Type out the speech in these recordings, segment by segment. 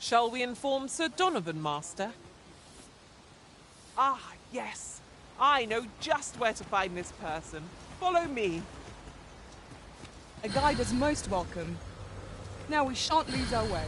Shall we inform Sir Donovan, Master? Ah, yes. I know just where to find this person. Follow me. A guide is most welcome. Now we shan't lose our way.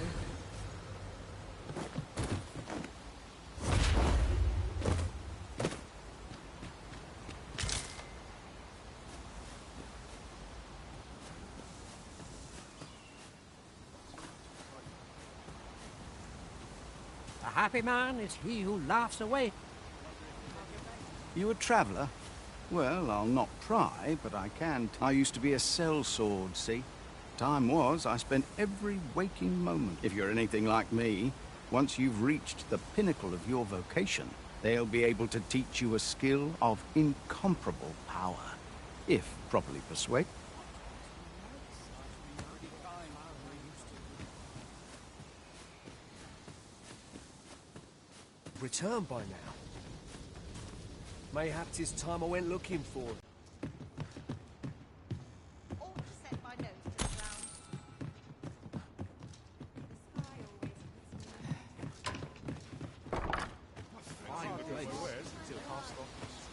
A happy man is he who laughs away. You a traveller? Well, I'll not pry, but I can. I used to be a sellsword, see? Time was, I spent every waking moment. If you're anything like me, once you've reached the pinnacle of your vocation, they'll be able to teach you a skill of incomparable power, if properly persuaded. Returned by now. Mayhap 'tis time I went looking for him. Ought to set my nose to the ground. The sky always delightful breeze.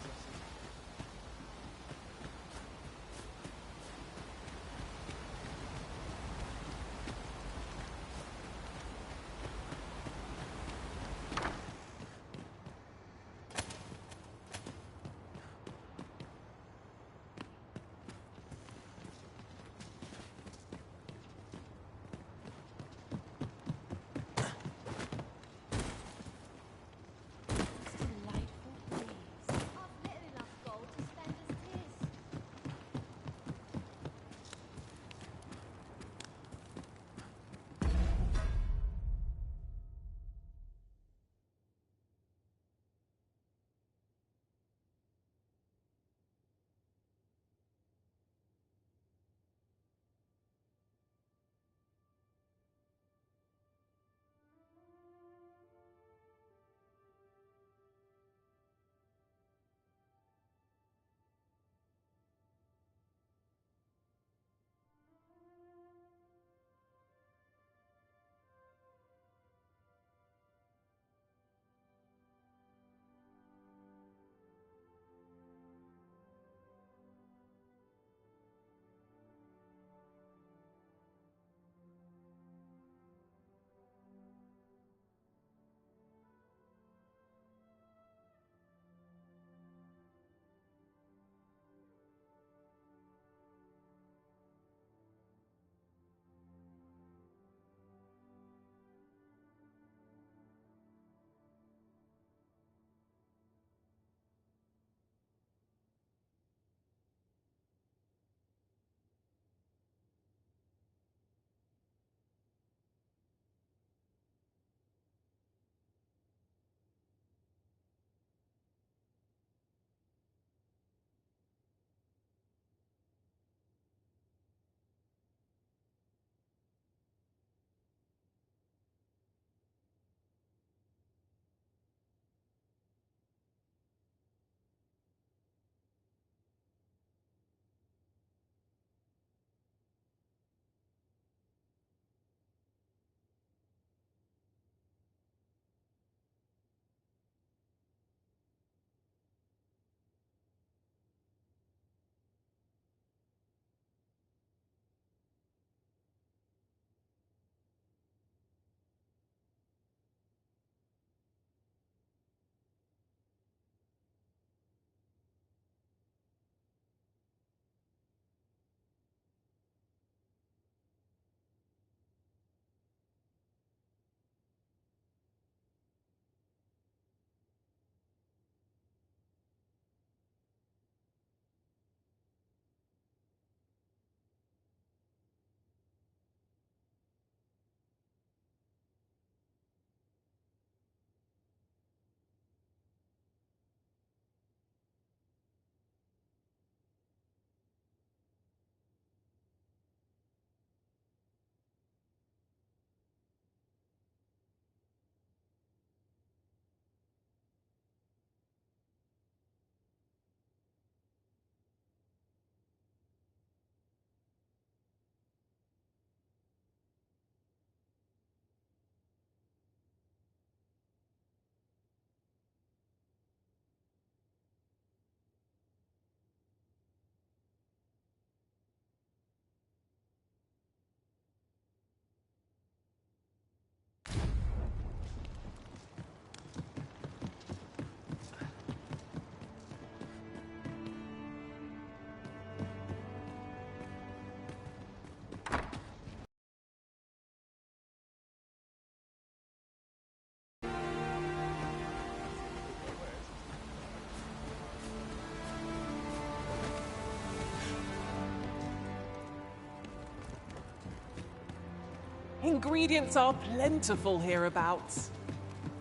Ingredients are plentiful hereabouts.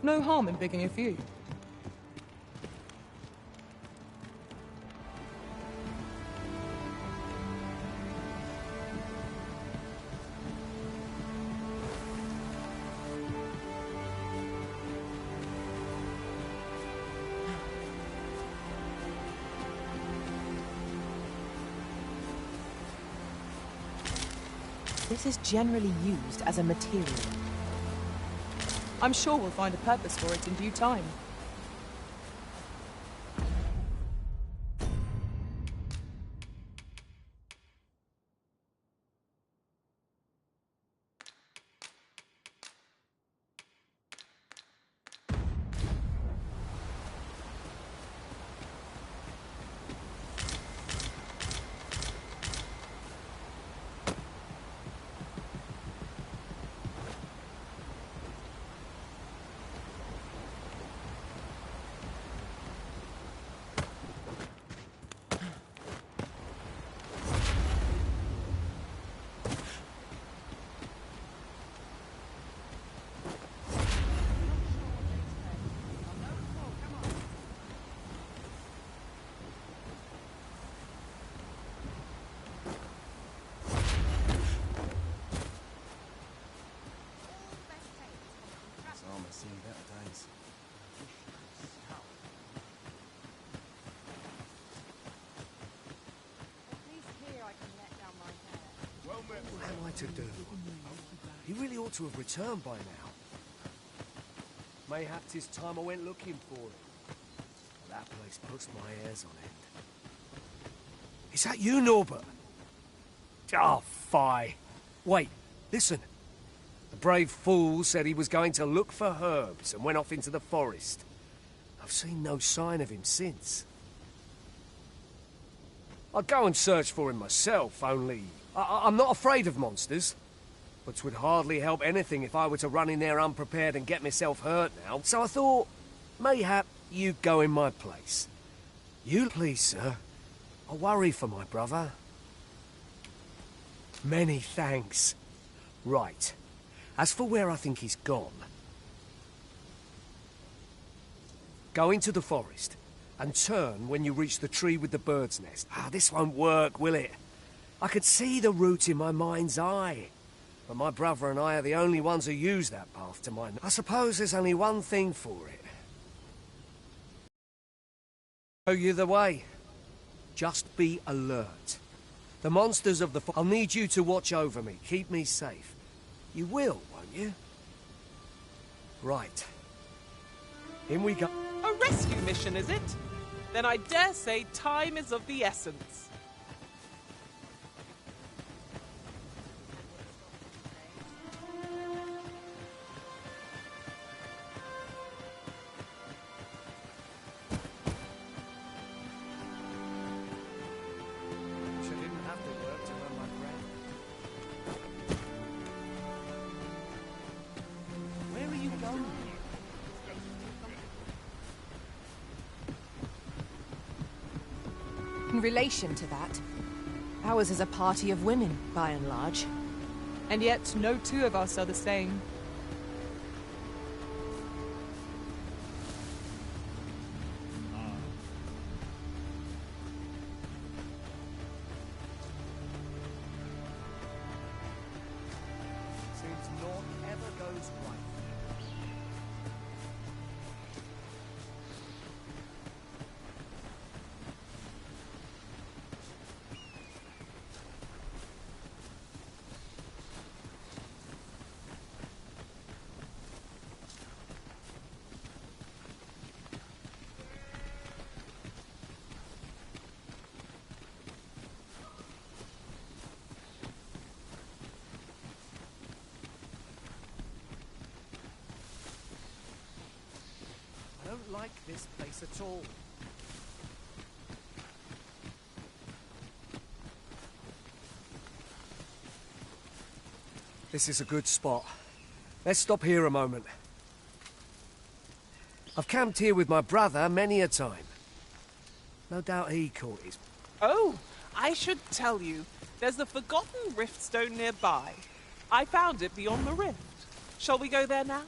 No harm in picking a few. This is generally used as a material. I'm sure we'll find a purpose for it in due time. What am I to do? He really ought to have returned by now. Mayhap 'tis time I went looking for him. That place puts my hairs on end. Is that you, Norbert? Oh, fie. Wait, listen. The brave fool said he was going to look for herbs and went off into the forest. I've seen no sign of him since. I'd go and search for him myself, only I'm not afraid of monsters. But 'twould hardly help anything if I were to run in there unprepared and get myself hurt now. So I thought, mayhap you'd go in my place. You please, sir. I worry for my brother. Many thanks. Right. As for where I think he's gone, go into the forest and turn when you reach the tree with the bird's nest. This won't work, will it? I could see the route in my mind's eye. But my brother and I are the only ones who use that path to mine. I suppose there's only one thing for it. Show you the way. Just be alert. The monsters of the I'll need you to watch over me, keep me safe. You will, won't you? Right. In we go. A rescue mission, is it? Then I dare say time is of the essence. In relation to that, ours is a party of women, by and large. And yet, no two of us are the same. Seems naught ever goes right. I don't like this place at all. This is a good spot. Let's stop here a moment. I've camped here with my brother many a time. No doubt he caught his... Oh, I should tell you, there's the forgotten riftstone nearby. I found it beyond the rift. Shall we go there now?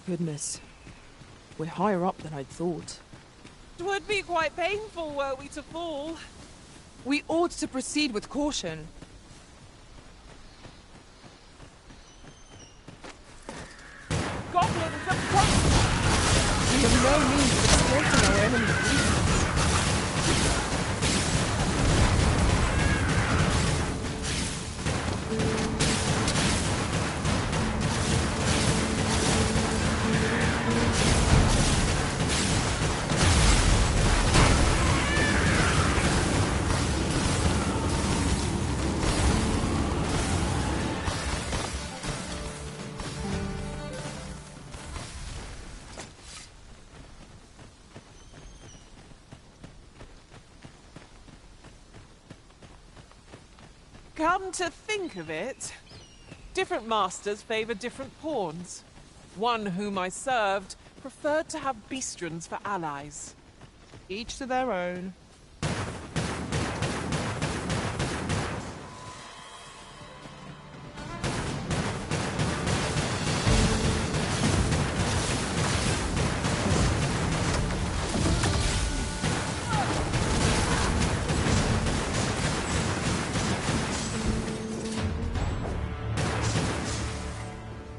Goodness. We're higher up than I'd thought. It would be quite painful were we to fall. We ought to proceed with caution. Goblins approach! We have no means of escaping our enemy's weakness. Come to think of it, different masters favor different pawns. One whom I served preferred to have beastrons for allies. Each to their own.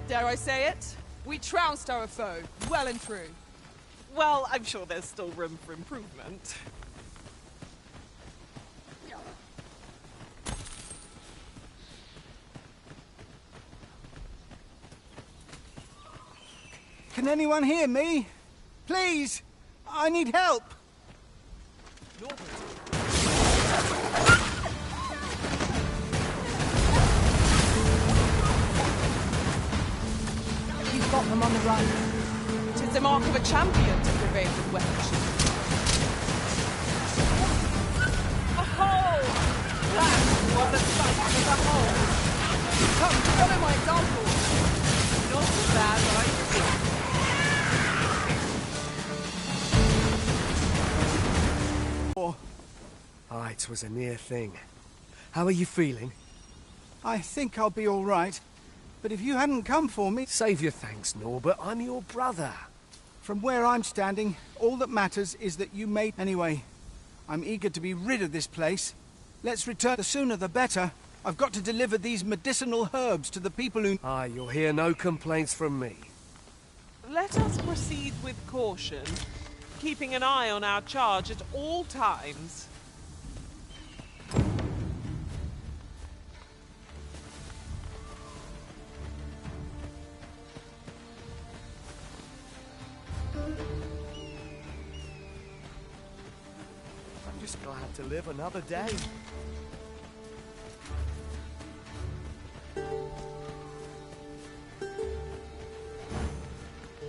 Dare I say it? We trounced our foe, well and true. Well, I'm sure there's still room for improvement. Can anyone hear me? Please! I need help! He's got them on the run. 'Tis the mark of a champion to prevail with weaponry. A hole! That was the sight of the hole! Come, follow my example. Not so bad, right? Ah, it was a near thing. How are you feeling? I think I'll be all right. But if you hadn't come for me... Save your thanks, Norbert. I'm your brother. From where I'm standing, all that matters is that you made... Anyway, I'm eager to be rid of this place. Let's return. The sooner the better. I've got to deliver these medicinal herbs to the people who... Ah, you'll hear no complaints from me. Let us proceed with caution, keeping an eye on our charge at all times. I'm just glad to live another day.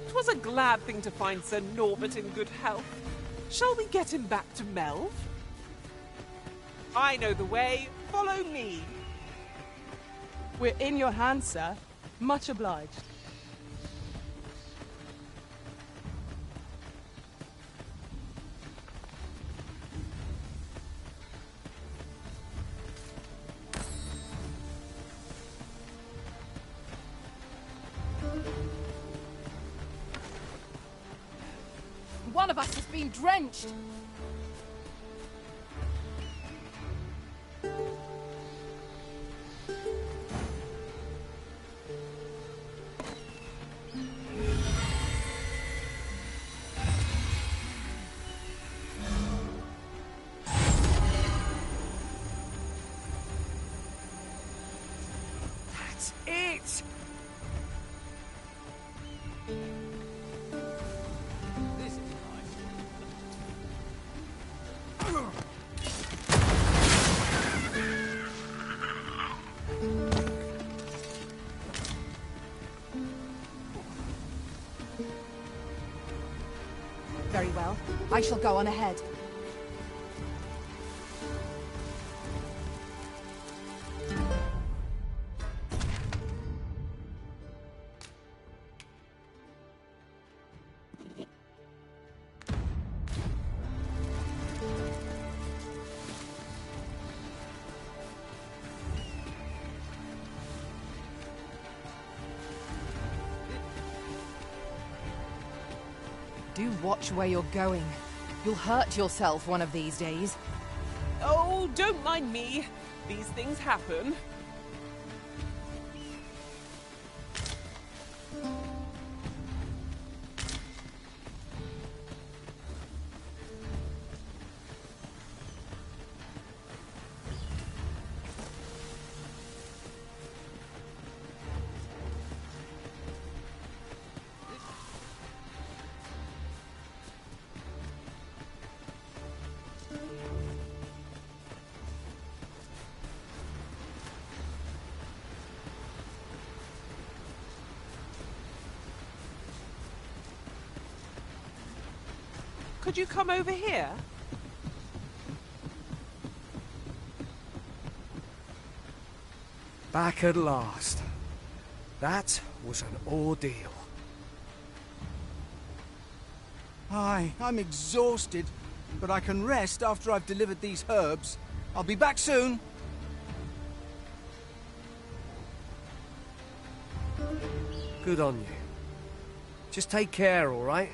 'Twas a glad thing to find Sir Norbert in good health. Shall we get him back to Melv? I know the way. Follow me. We're in your hands, sir. Much obliged. One of us has been drenched. That's it! Very well. I shall go on ahead. Do watch where you're going. You'll hurt yourself one of these days. Oh, don't mind me. These things happen. Could you come over here? Back at last. That was an ordeal. Aye, I'm exhausted, but I can rest after I've delivered these herbs. I'll be back soon. Good on you. Just take care, all right?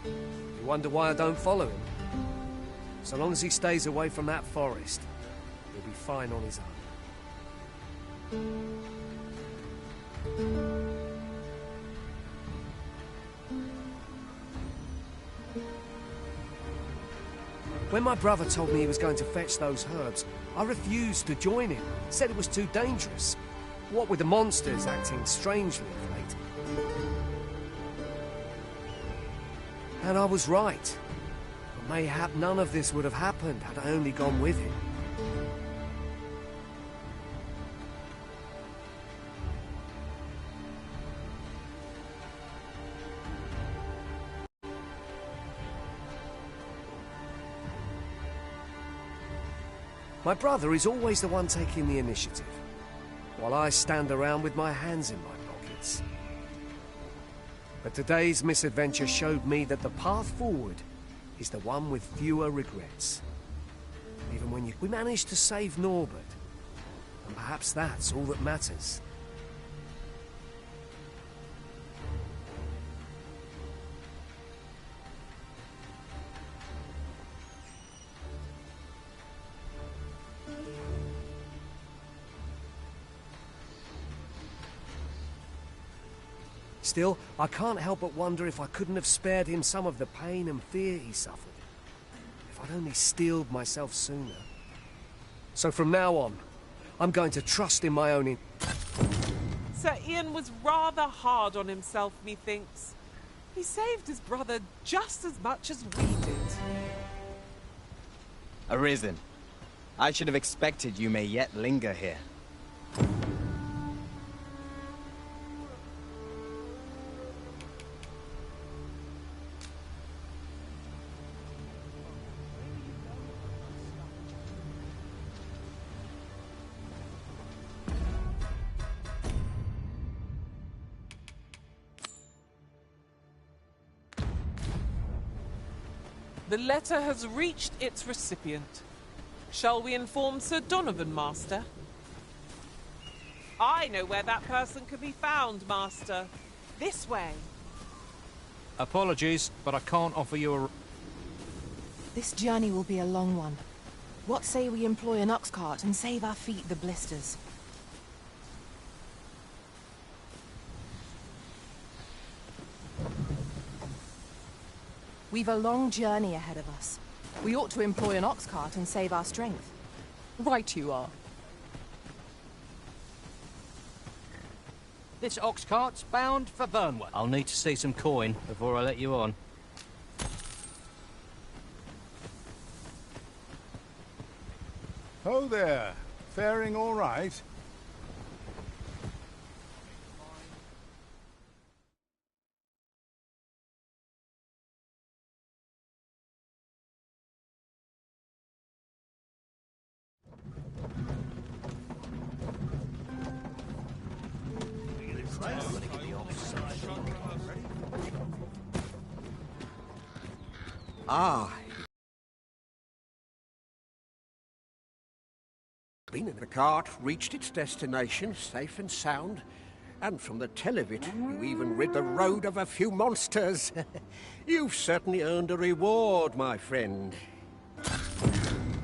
You wonder why I don't follow him? So long as he stays away from that forest, he'll be fine on his own. When my brother told me he was going to fetch those herbs, I refused to join him. Said it was too dangerous. What with the monsters acting strangely of late. And I was right. But mayhap none of this would have happened had I only gone with him. My brother is always the one taking the initiative, while I stand around with my hands in my pockets. But today's misadventure showed me that the path forward is the one with fewer regrets. Even when we managed to save Norbert, and perhaps that's all that matters. Still, I can't help but wonder if I couldn't have spared him some of the pain and fear he suffered. If I'd only steeled myself sooner. So from now on, I'm going to trust in my own Sir Ian was rather hard on himself, methinks. He saved his brother just as much as we did. Arisen. I should have expected you may yet linger here. The letter has reached its recipient. Shall we inform Sir Donovan, Master? I know where that person can be found, Master. This way. Apologies, but I can't offer you a... This journey will be a long one. What say we employ an ox cart and save our feet the blisters? We've a long journey ahead of us. We ought to employ an ox cart and save our strength. Right you are. This ox cart's bound for Burnwood. I'll need to see some coin before I let you on. Ho there. Faring all right? Ah. Been in the cart, reached its destination, safe and sound. And from the tell of it, you even rid the road of a few monsters. You've certainly earned a reward, my friend.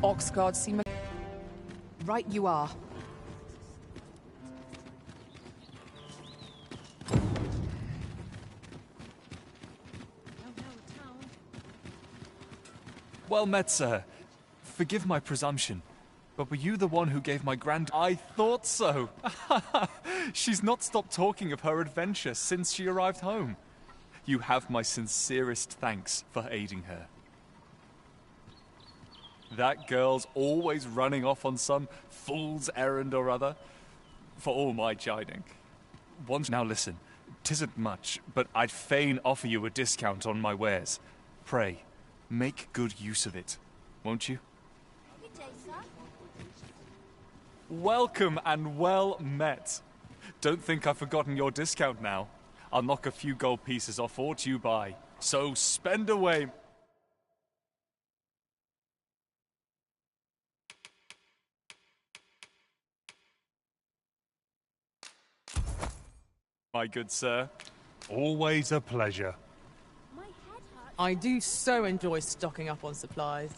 Oxguard seem... Right you are. Well met, sir. Forgive my presumption, but were you the one who gave my I thought so! She's not stopped talking of her adventure since she arrived home. You have my sincerest thanks for aiding her. That girl's always running off on some fool's errand or other. For all my chiding. Now listen, 'tisn't much, but I'd fain offer you a discount on my wares. Pray, make good use of it, won't you? Good day, sir. Welcome and well met. Don't think I've forgotten your discount now. I'll knock a few gold pieces off aught you buy. So spend away. My good sir. Always a pleasure. My head hurts. I do so enjoy stocking up on supplies.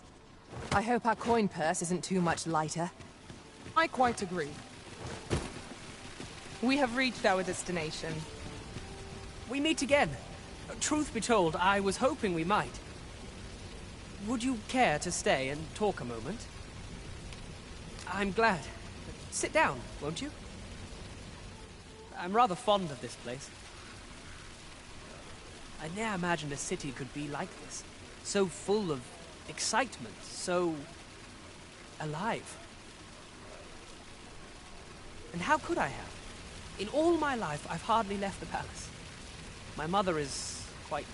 I hope our coin purse isn't too much lighter. I quite agree. We have reached our destination. We meet again. Truth be told, I was hoping we might. Would you care to stay and talk a moment? I'm glad. Sit down, won't you? I'm rather fond of this place. I ne'er imagined a city could be like this. So full of excitement, so alive. And how could I have? In all my life, I've hardly left the palace. My mother is quite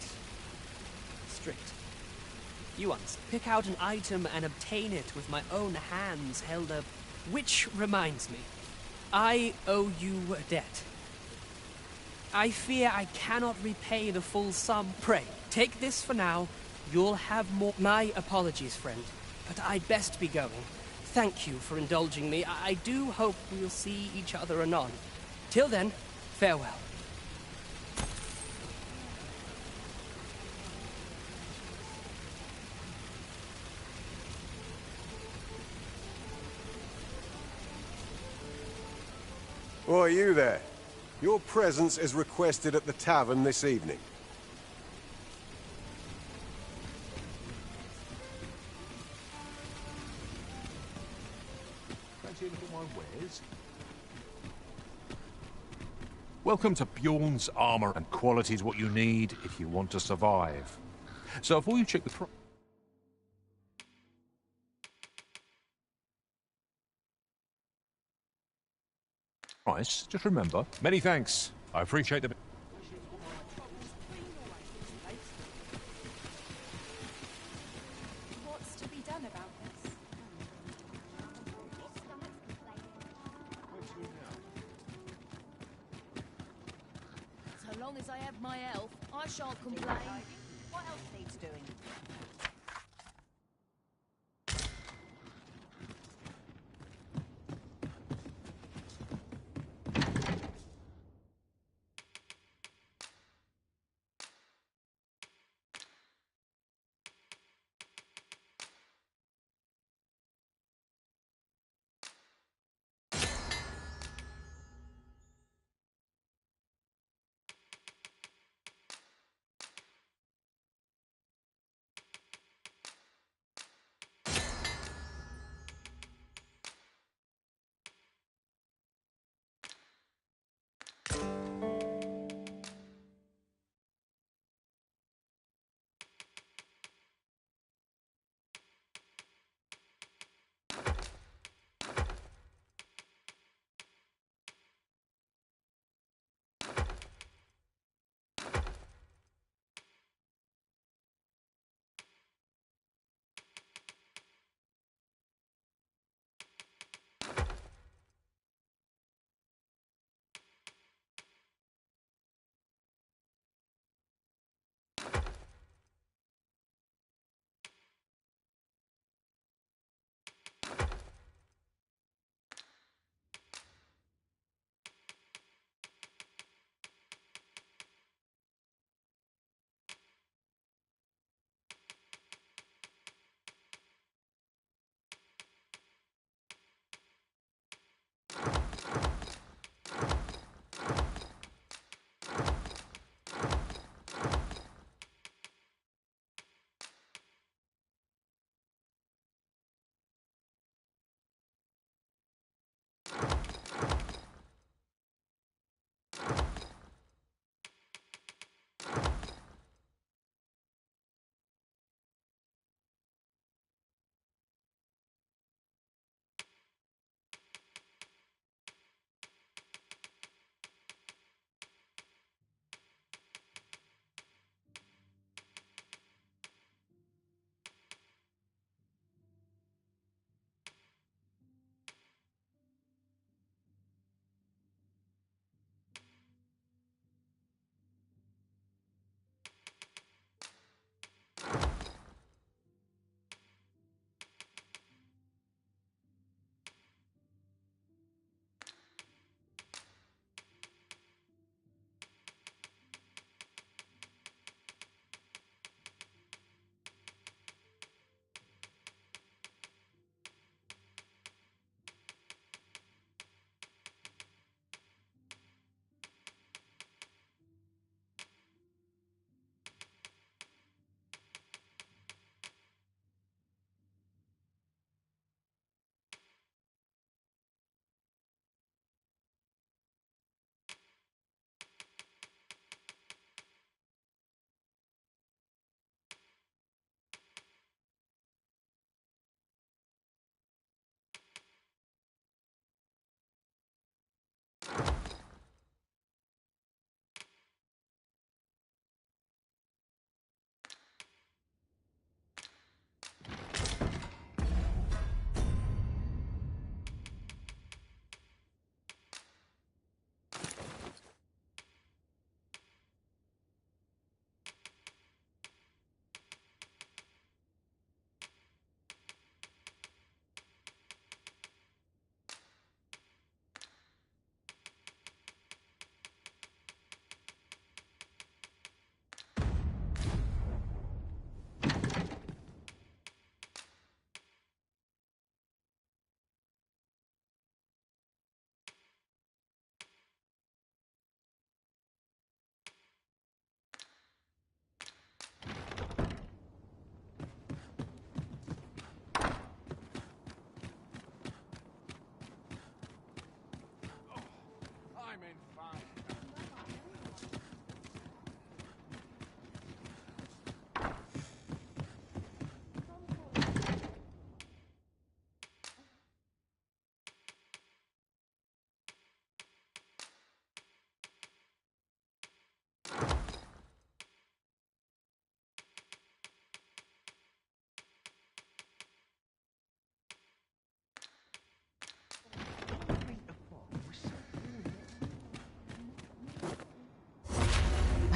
strict. You understand. Pick out an item and obtain it with my own hands held up. Which reminds me, I owe you a debt. I fear I cannot repay the full sum. Pray, take this for now. You'll have more. My apologies, friend, but I'd best be going. Thank you for indulging me. I do hope we'll see each other anon. Till then, farewell. Oh, are you there? Your presence is requested at the tavern this evening. Fancy a look at my wares? Welcome to Bjorn's Armor, and quality is what you need if you want to survive. So before you check the price, just remember, many thanks. I appreciate the... What's to be done about this? So long as I have my elf, I shan't complain. What else needs doing?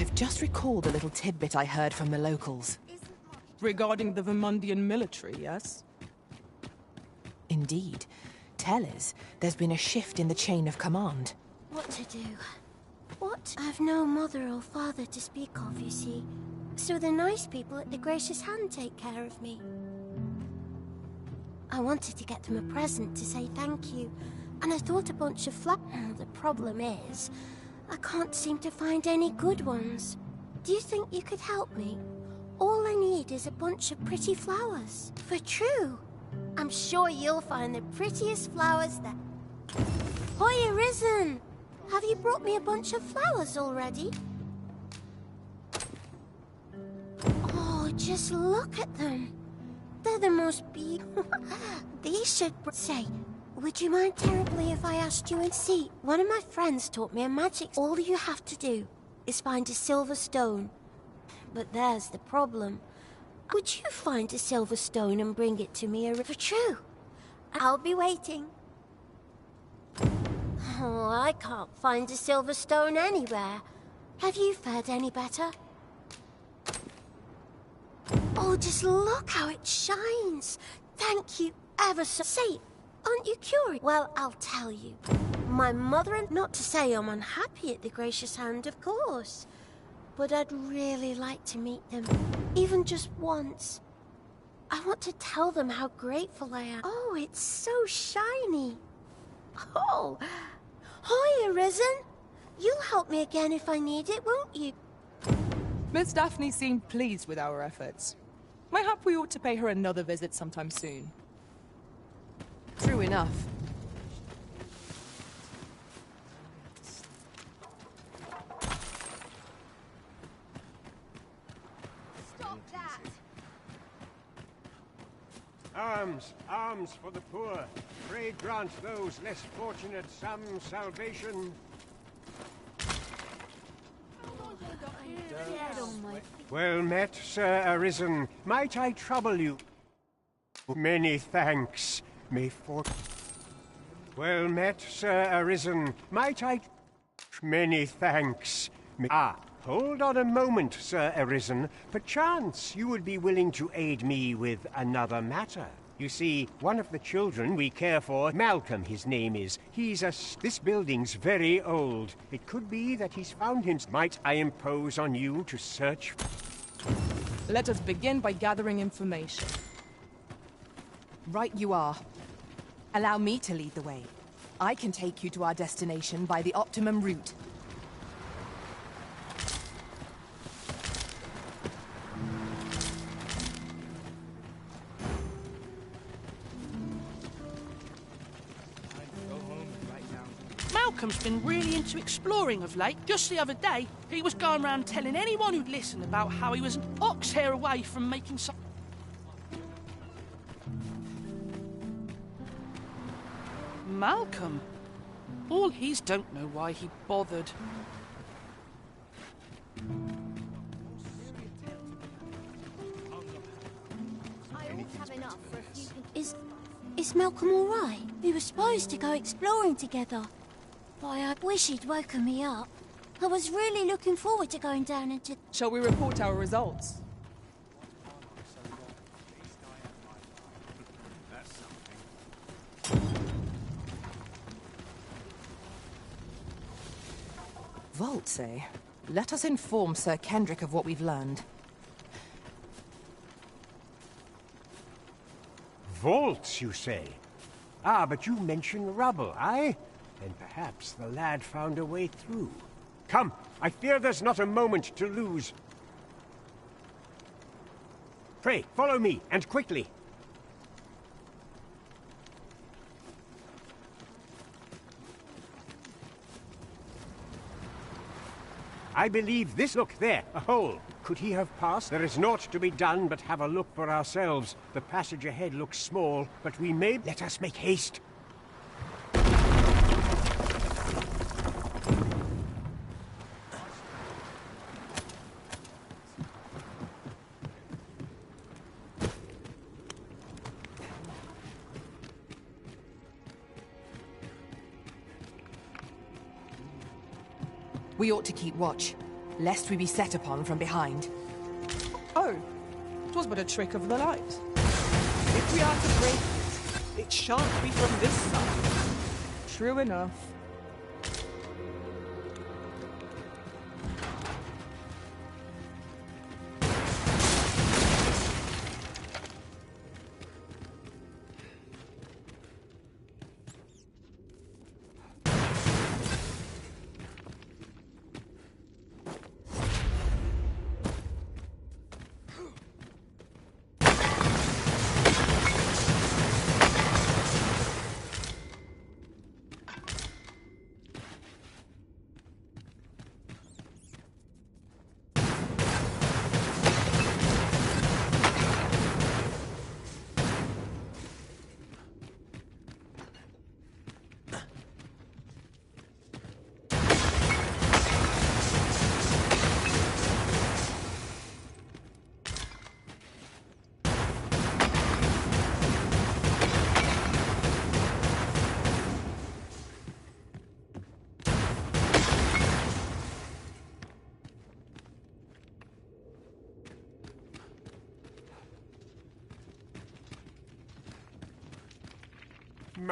I've just recalled a little tidbit I heard from the locals. Regarding the Vermundian military, yes? Indeed. Tell us, there's been a shift in the chain of command. What to do? What? I've no mother or father to speak of, you see. So the nice people at the Gracious Hand take care of me. I wanted to get them a present to say thank you, and I thought a bunch of The problem is, I can't seem to find any good ones. Do you think you could help me? All I need is a bunch of pretty flowers. For true. I'm sure you'll find the prettiest flowers there. Hoya Risen! Have you brought me a bunch of flowers already? Oh, just look at them. They're the most beautiful. These should say, would you mind terribly if I asked you and see? One of my friends taught me a magic. All you have to do is find a silver stone. But there's the problem. Would you find a silver stone and bring it to me for true? I'll be waiting. Oh, I can't find a silver stone anywhere. Have you fared any better? Oh, just look how it shines. Thank you ever so... Say, aren't you curious? Well, I'll tell you. My mother and... Not to say I'm unhappy at the Gracious Hand, of course. But I'd really like to meet them. Even just once. I want to tell them how grateful I am. Oh, it's so shiny. Oh, hiya, Risen. You'll help me again if I need it, won't you? Miss Daphne seemed pleased with our efforts. Mayhap we ought to pay her another visit sometime soon. True enough. Stop that! Alms, alms for the poor. Pray grant those less fortunate some salvation. Well met, Sir Arisen. Might I trouble you? Many thanks. May for... Well met, Sir Arisen. Might I... Many thanks. Hold on a moment, Sir Arisen. Perchance you would be willing to aid me with another matter. You see, one of the children we care for, Malcolm his name is, this building's very old. It could be that he's found him. Might I impose on you to search? Let us begin by gathering information. Right you are. Allow me to lead the way. I can take you to our destination by the optimum route. Malcolm's been really into exploring of late. Just the other day, he was going around telling anyone who'd listen about how he was an ox hair away from making some... Malcolm? All he's don't know why he bothered. Is Malcolm all right? We were supposed to go exploring together. Boy, I wish he'd woken me up. I was really looking forward to going down into... Shall we report our results? Vaults, eh? Let us inform Sir Kendrick of what we've learned. Vaults, you say? Ah, but you mention rubble, aye? Then perhaps the lad found a way through. Come, I fear there's not a moment to lose. Pray, follow me, and quickly. I believe this... Look, there, a hole. Could he have passed? There is naught to be done but have a look for ourselves. The passage ahead looks small, but we may... Let us make haste. We ought to keep watch. lest we be set upon from behind. Oh, 'twas but a trick of the light. If we are to break It shan't be from this side. true enough.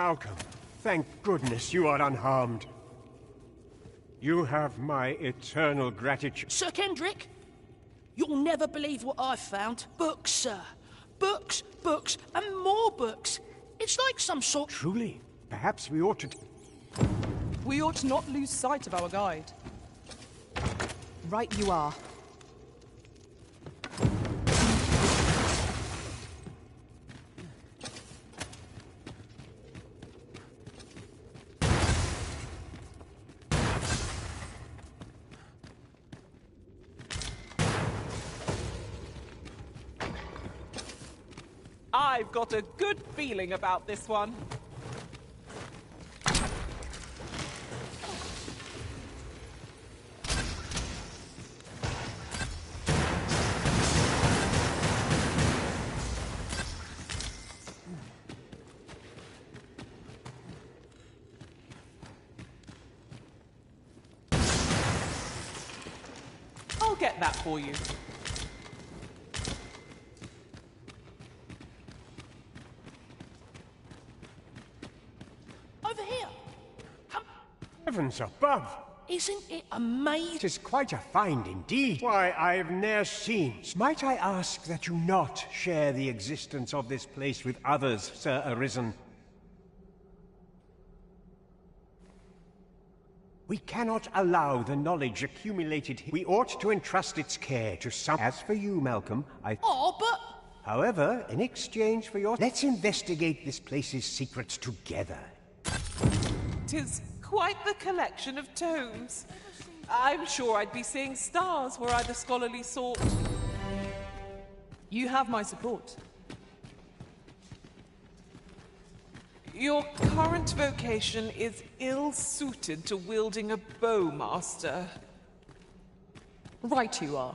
Malcolm, thank goodness you are unharmed. You have my eternal gratitude. Sir Kendrick, you'll never believe what I've found. Books, sir. Books, books, and more books. It's like some sort... Truly, perhaps we ought to... We ought not lose sight of our guide. Right you are. I've got a good feeling about this one. I'll get that for you. Over here. Come. Heavens above! Isn't it amazing? It is quite a find indeed. Why, I've ne'er seen. Might I ask that you not share the existence of this place with others, Sir Arisen? We cannot allow the knowledge accumulated here. We ought to entrust its care to some... As for you, Malcolm, Oh, but... However, in exchange for your... Let's investigate this place's secrets together. 'Tis quite the collection of tomes. I'm sure I'd be seeing stars were I the scholarly sort. You have my support. Your current vocation is ill-suited to wielding a bowmaster. Right you are.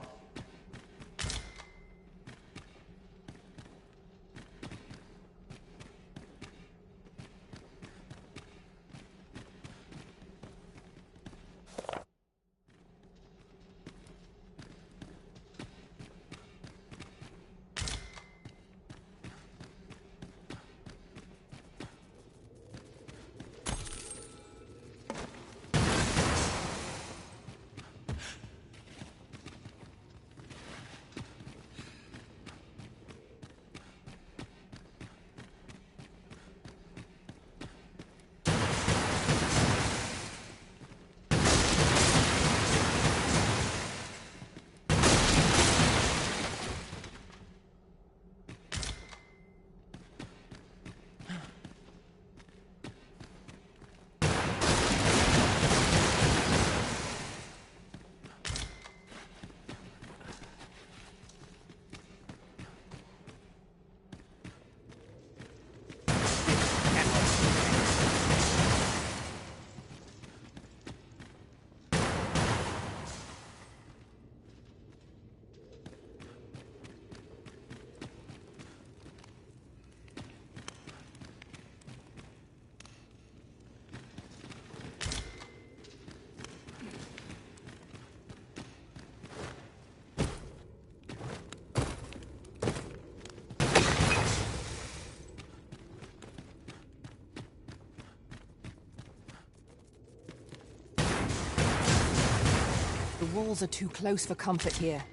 walls are too close for comfort here.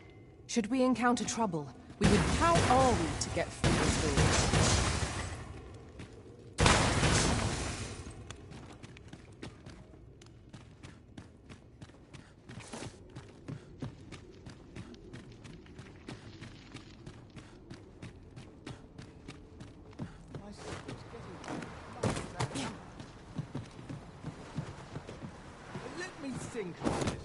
Should we encounter trouble, we would... How are we to get through this door? Let me think on it.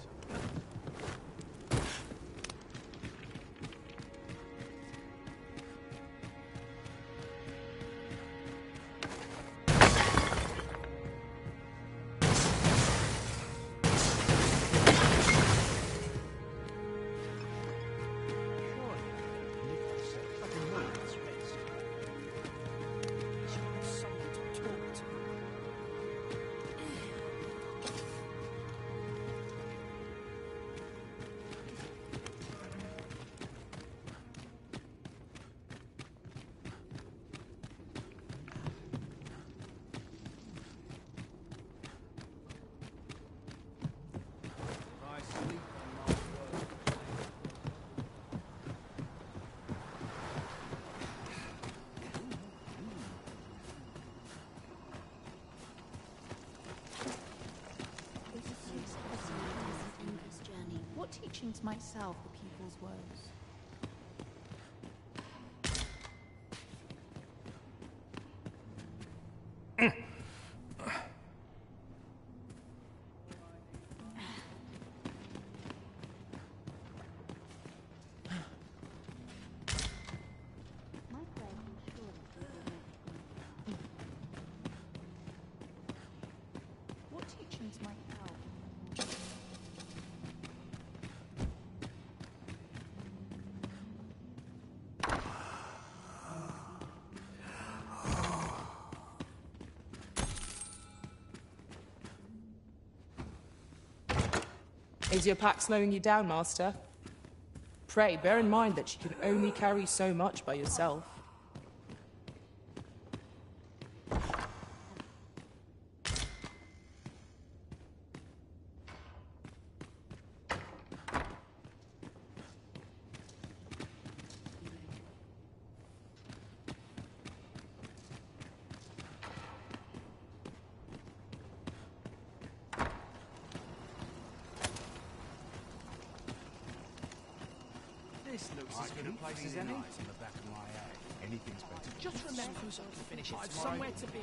What teachings might salve the people's woes? What teachings might help? Is your pack slowing you down, Master? Pray, bear in mind that you can only carry so much by yourself. This looks as good a place as any. Anything's better. Just remember, finish it somewhere to be.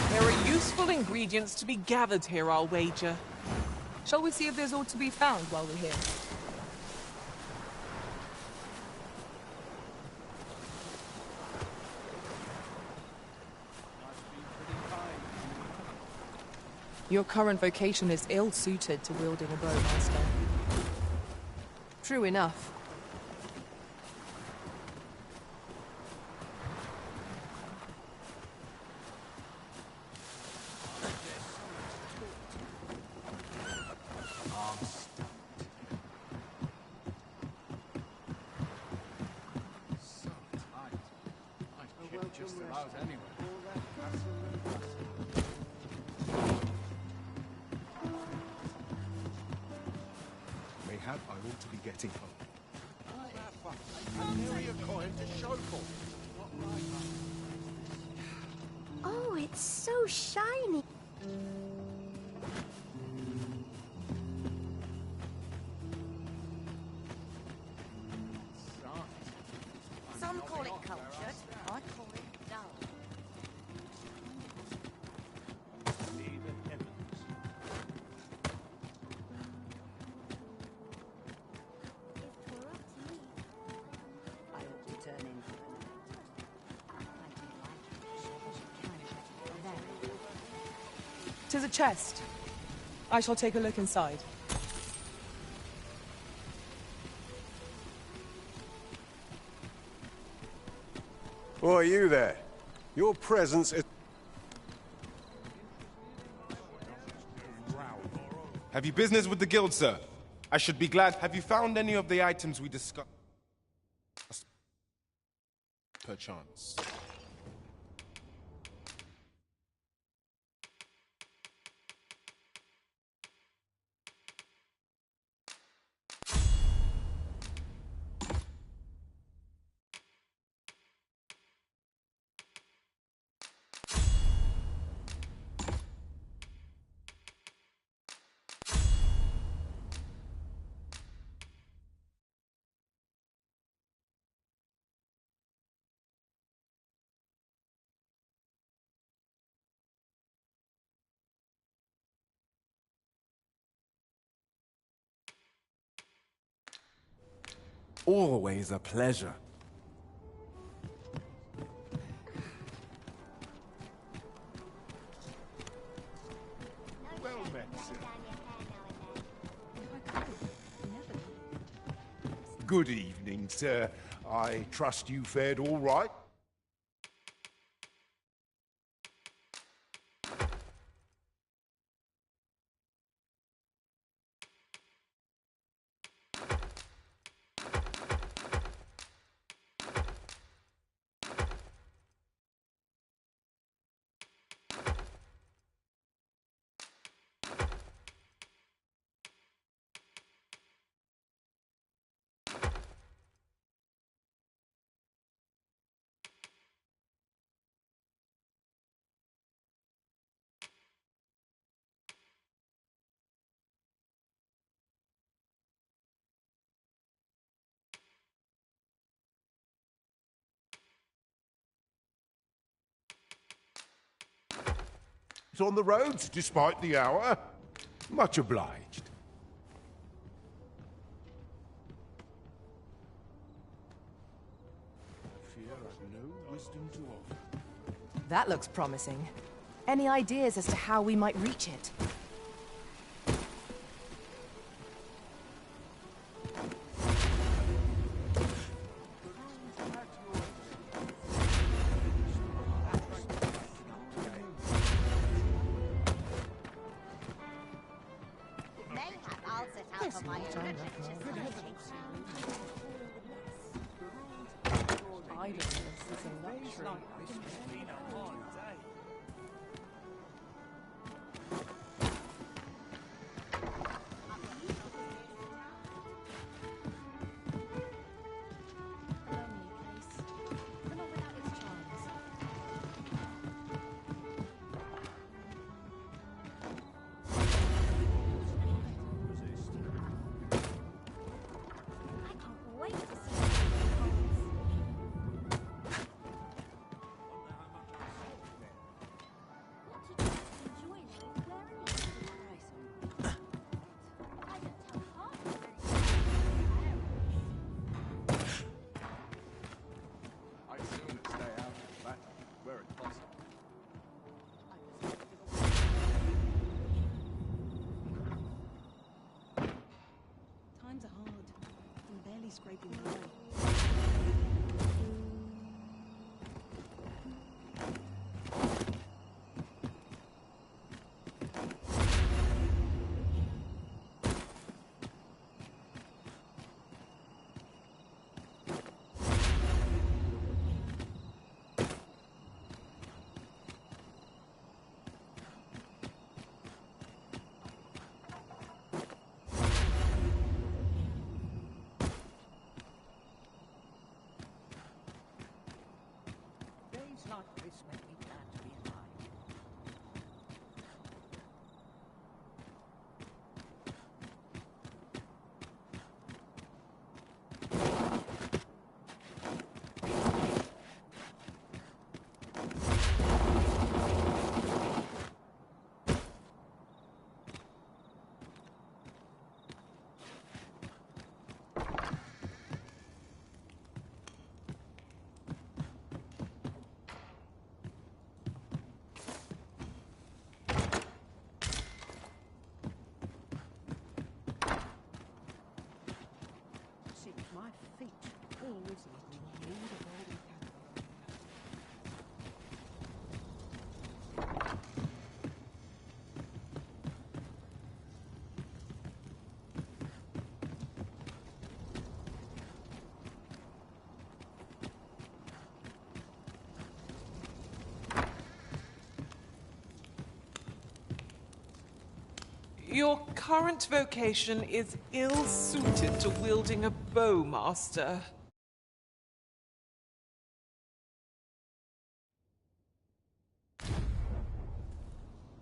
There are useful ingredients to be gathered here, I'll wager. Shall we see if there's aught to be found while we're here? Your current vocation is ill-suited to wielding a bow, Master. True enough. Mayhap I ought to be getting home. Oh, it's so shiny. Some call it cultured, I call it dull. Tis a chest. I shall take a look inside. Oh, you there? Your presence is... Have you business with the guild, sir? I should be glad. Have you found any of the items we discussed? perchance. Always a pleasure. Well met, sir. Good evening, sir. I trust you fared all right? It's on the roads, despite the hour. Much obliged. I fear I've no wisdom to offer. That looks promising. Any ideas as to how we might reach it? Mayhap I'll set out on my own. Idleness is a luxury. Times are hard. I'm barely scraping by. Days like this make me glad to be alive. Seems my feet always lead to a need of all we can. Your current vocation is ill-suited to wielding a bow, Master.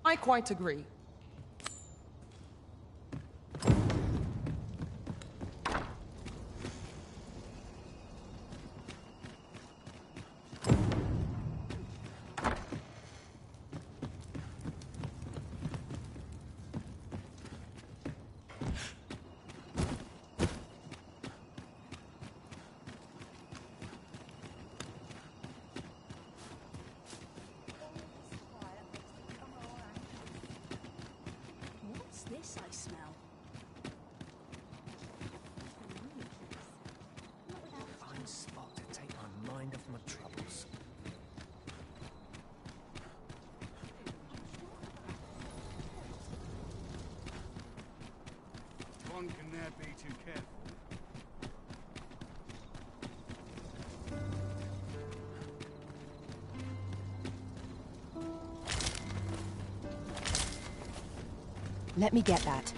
I quite agree. What's this I smell? Fine spot to take my mind off my troubles. One can never be too careful. Let me get that.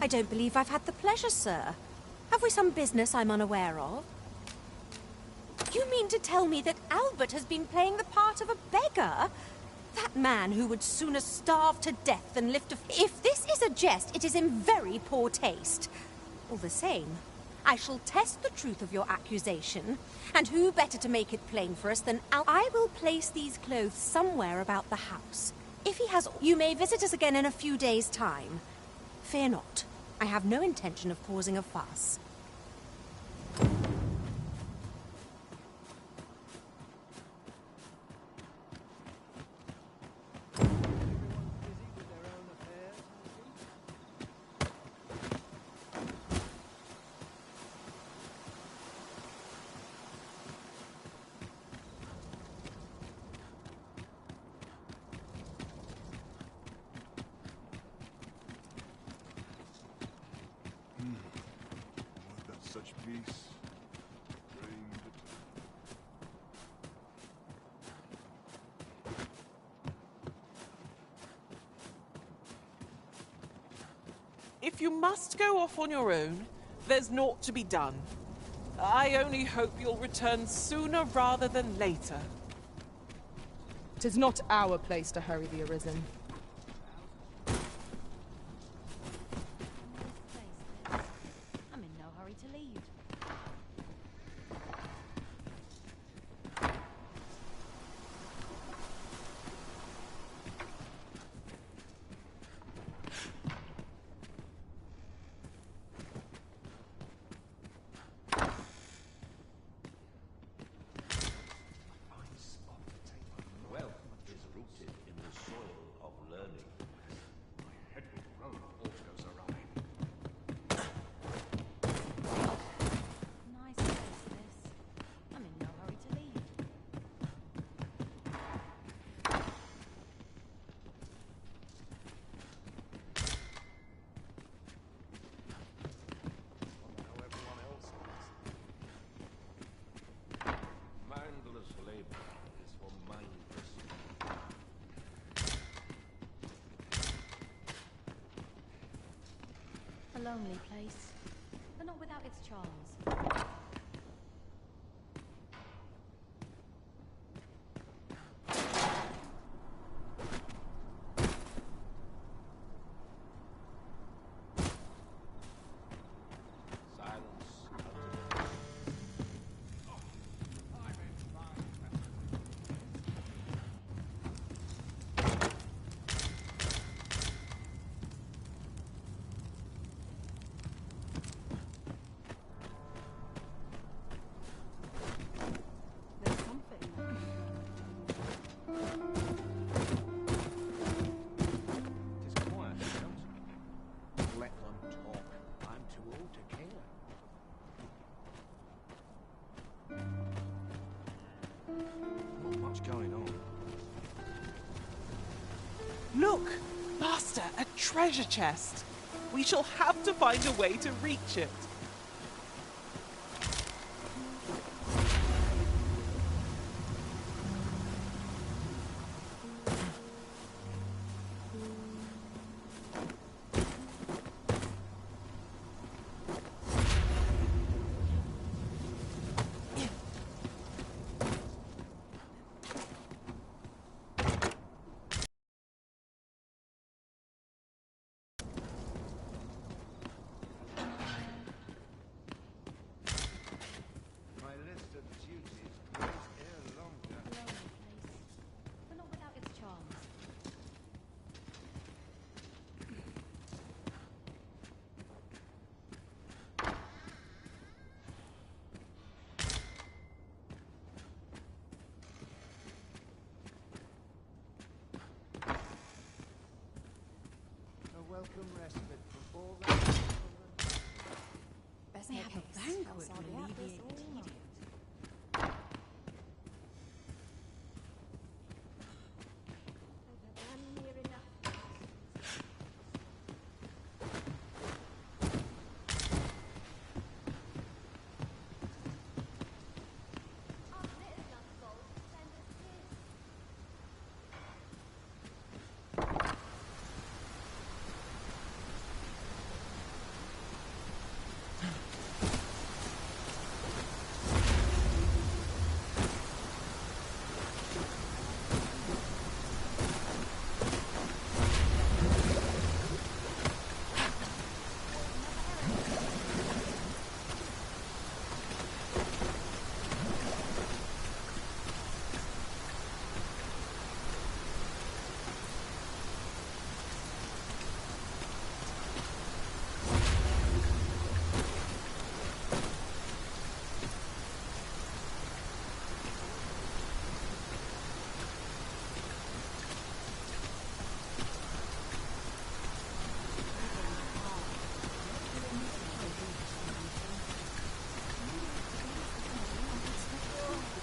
I don't believe I've had the pleasure, sir. Have we some business I'm unaware of? You mean to tell me that Albert has been playing the part of a beggar? That man who would sooner starve to death than lift a... If this is a jest, it is in very poor taste. All the same, I shall test the truth of your accusation, and who better to make it plain for us than I will place these clothes somewhere about the house. If he has... You may visit us again in a few days' time. Fear not. I have no intention of causing a fuss. Such peace. If you must go off on your own, there's naught to be done. I only hope you'll return sooner rather than later. 'Tis not our place to hurry the Arisen. I'm in no hurry to leave. Wealth is rooted in the soil of learning. My head will roll if all goes awry. Nice place, this. I'm in no hurry to leave. How everyone else is. Mindless labor is for mindless people. A lonely place, but not without its charms. Look, Master, a treasure chest. We shall have to find a way to reach it. My list of duties grows ere longer. But not without its charms. A welcome respite from all that. Best They make have a haste, banquet else to I'll be at this alleviate all tedium. night.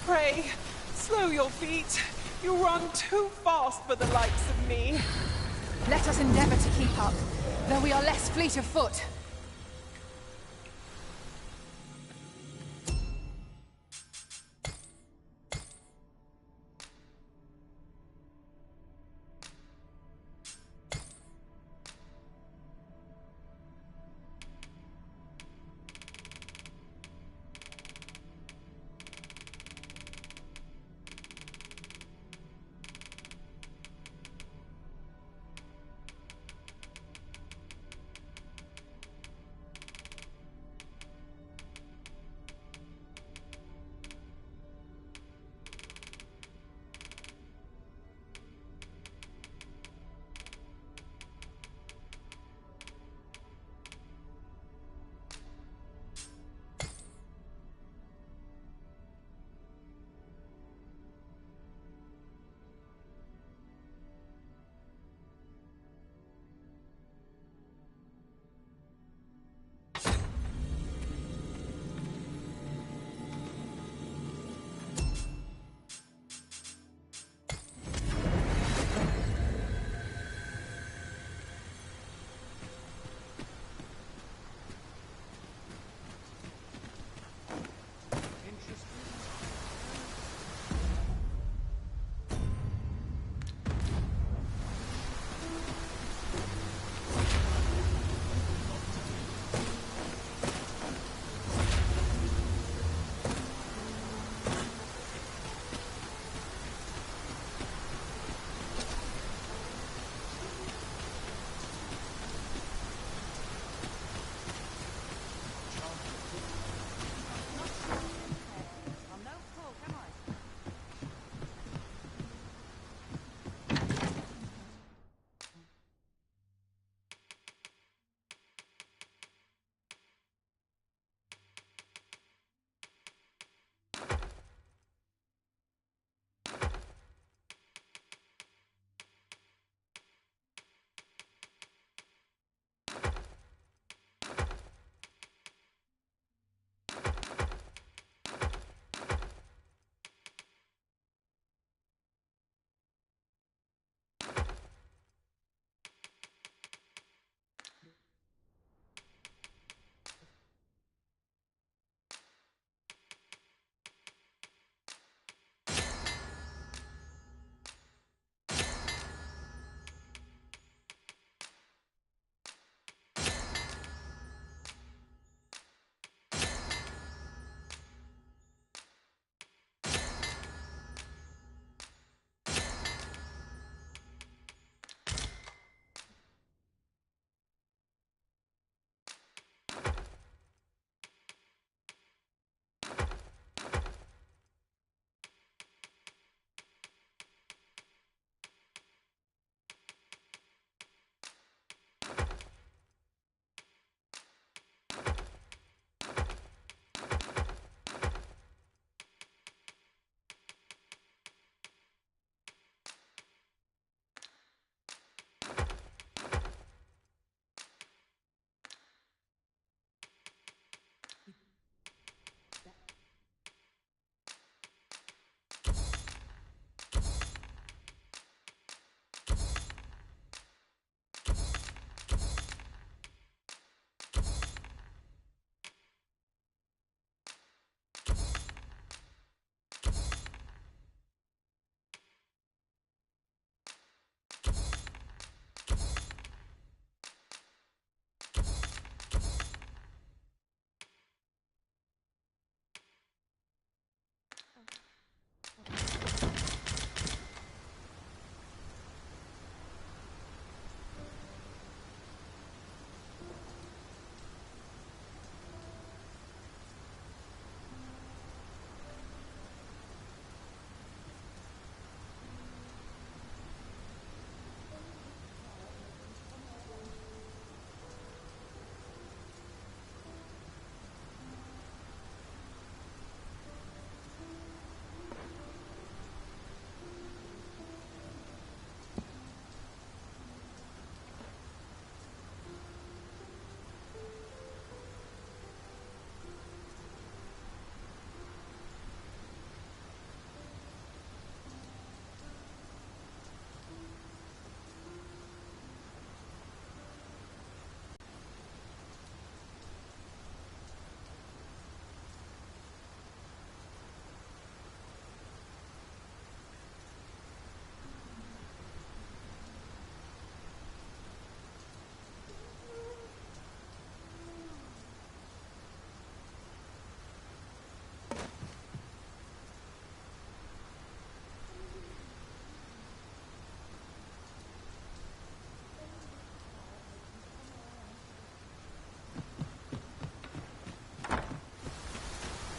Pray, slow your feet. You run too fast for the likes of me. Let us endeavor to keep up, though we are less fleet of foot.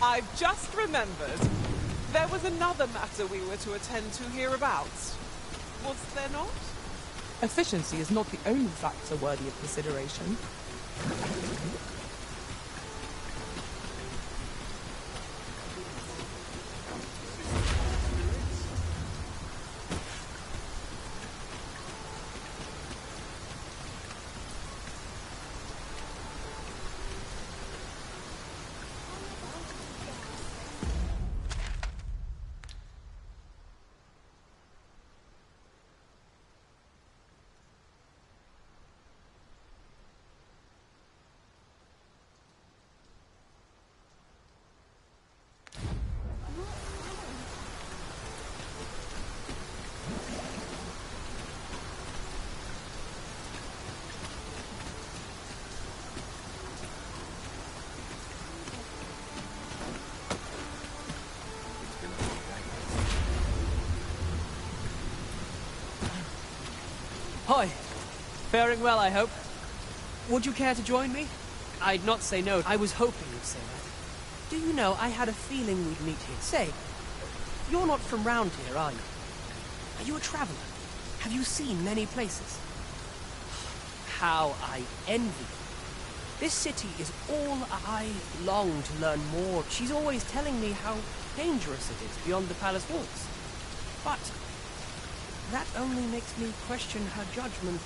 I've just remembered. There was another matter we were to attend to hereabouts. Was there not? Efficiency is not the only factor worthy of consideration. Hi. Faring well, I hope. Would you care to join me? I'd not say no. I was hoping you'd say that. Do you know, I had a feeling we'd meet here. Say, you're not from round here, are you? Are you a traveller? Have you seen many places? How I envy you. This city is all I long to learn more. She's always telling me how dangerous it is beyond the palace walls. But that only makes me question her judgment.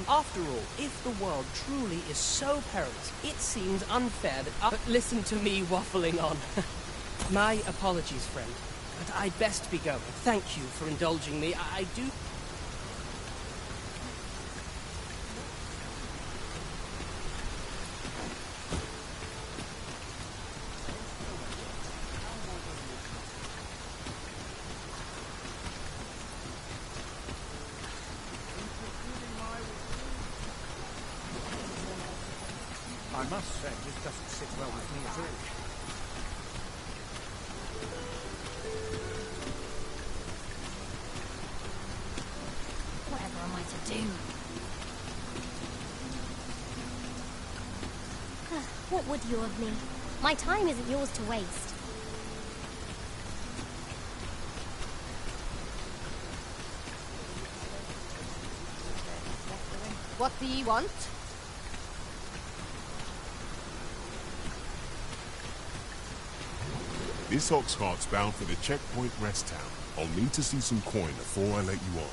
After all, if the world truly is so perilous, it seems unfair that But listen to me waffling on. My apologies, friend, but I'd best be going. Thank you for indulging me. I do... I must say, this doesn't sit well with me at all. Whatever am I to do? What would you of me? My time isn't yours to waste. What do ye want? This ox cart's bound for the checkpoint rest town. I'll need to see some coin before I let you on.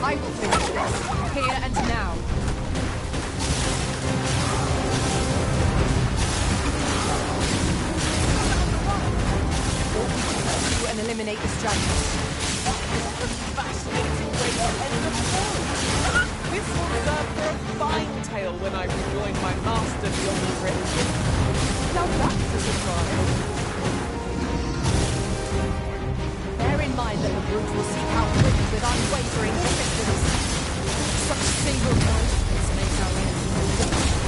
I will finish this, here and now. You and eliminate this dragon. Fascinating way to end the story. This will serve for a fine tale when I rejoin my master beyond the rift. Now that's a surprise. Bear in mind that the brute will seek out Britain with unwavering persistence. Such single mindedness makes our enemies difficult,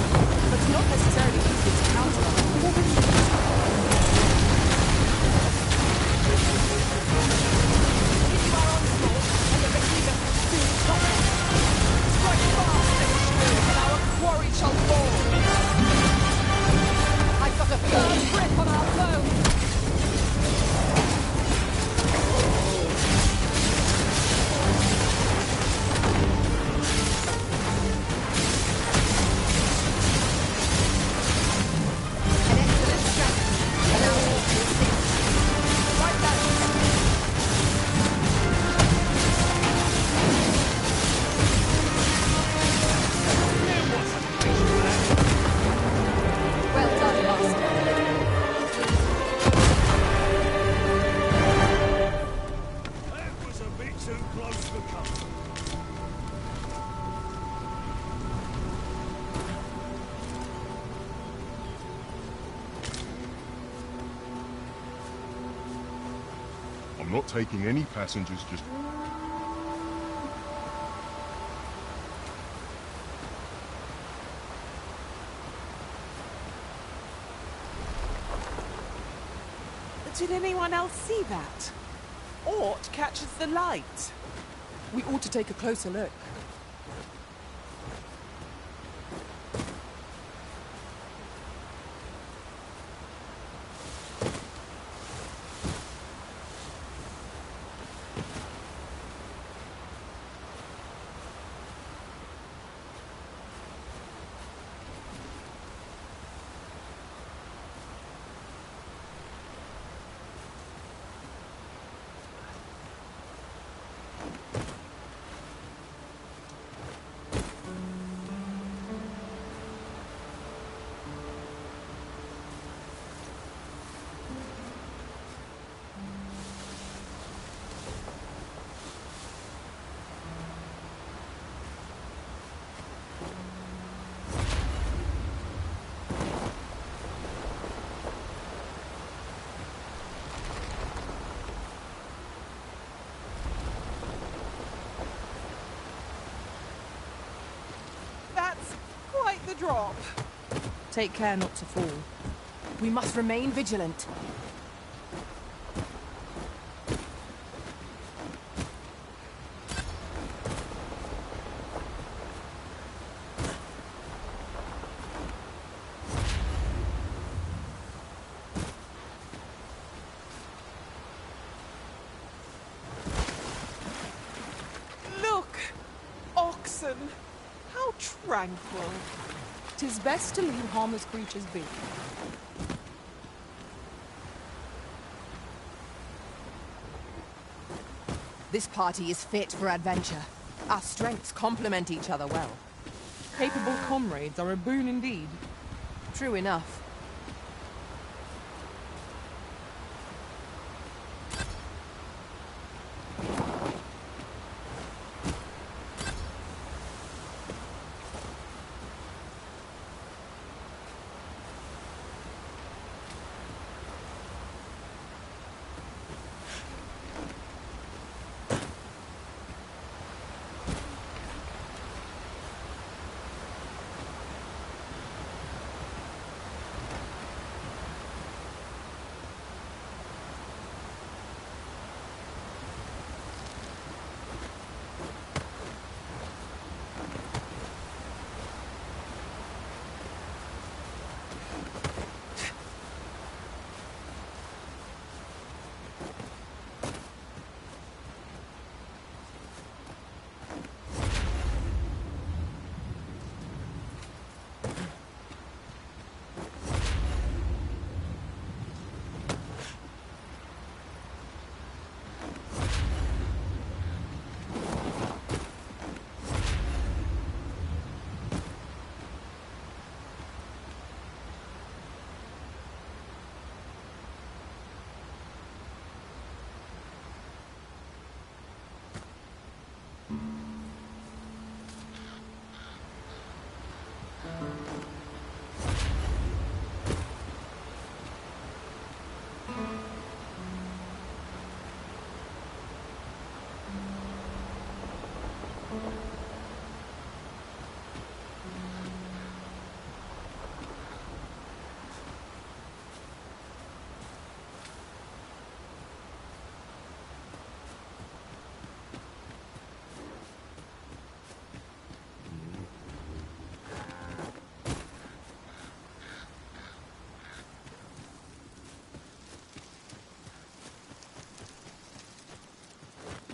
but not necessarily easy to counter. If you are onslaught and the receiver soon coming, strike fast and sure, and our quarry shall fall. I've got a firm grip on our foe. I'm not taking any passengers, just... Did anyone else see that? Ort catches the light. We ought to take a closer look. That's quite the drop. Take care not to fall. We must remain vigilant. Look! Oxen! How tranquil. 'Tis best to leave harmless creatures be. This party is fit for adventure. Our strengths complement each other well. Capable comrades are a boon indeed. True enough.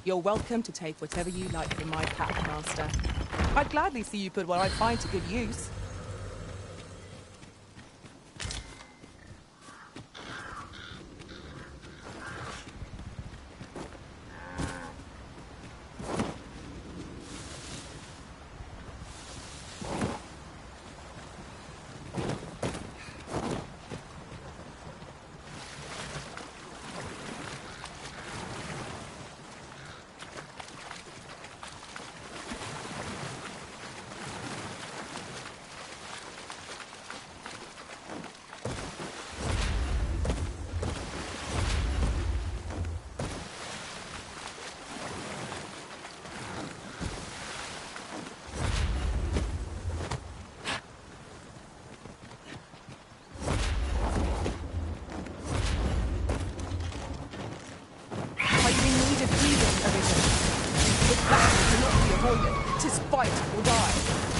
You're welcome to take whatever you like from my pack, Master. I'd gladly see you put what I find to good use. 'Tis fight or die.